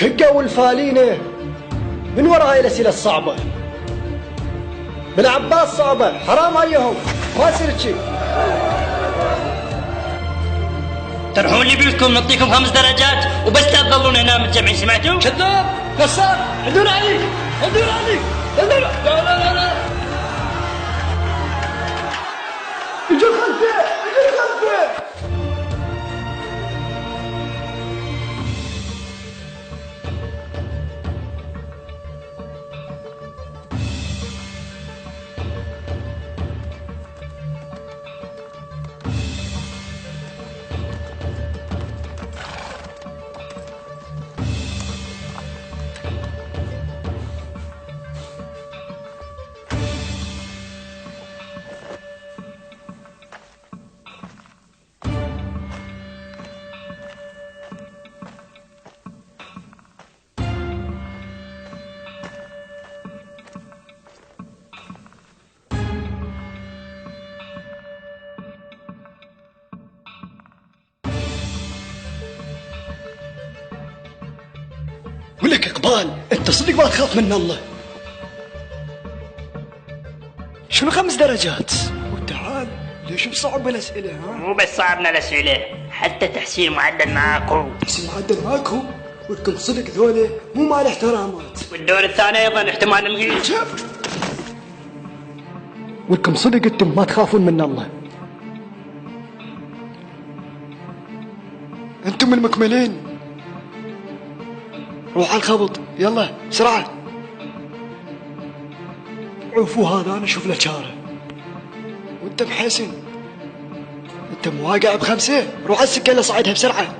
شقة والفالينة من وراء الأسئلة الصعبة. بالعباس صعبة، حرام عليهم، ما يصير شي. تروحون لي بيوتكم نعطيكم 5 درجات وبس لا تظلون هنا متجمعين، سمعتوا؟ كذاب، نصاب، عدول عليك، عدول عليك، عدول. لا لا لا لا. اجوا خلفي، اجوا خلفي. ولك إقبال، أنت صدق ما تخاف من الله؟ شنو 5 درجات؟ وتعال، ليش مصعب الأسئلة ها؟ مو بس صعبنا الأسئلة، حتى تحسين معدل معاكم. تحسين معدل معاكو؟ ولكم صدق ذولي مو مال احترامات. والدور الثاني أيضا احتمال نلغيه. شوف، ولكم صدق أنتم ما تخافون من الله. أنتم المكملين. روح على الخبط، يلا بسرعة. عفو، هذا أنا أشوف له شارة. وأنت بحسن، أنت مواقع ب5، روح على السكة اللي صعدها بسرعة.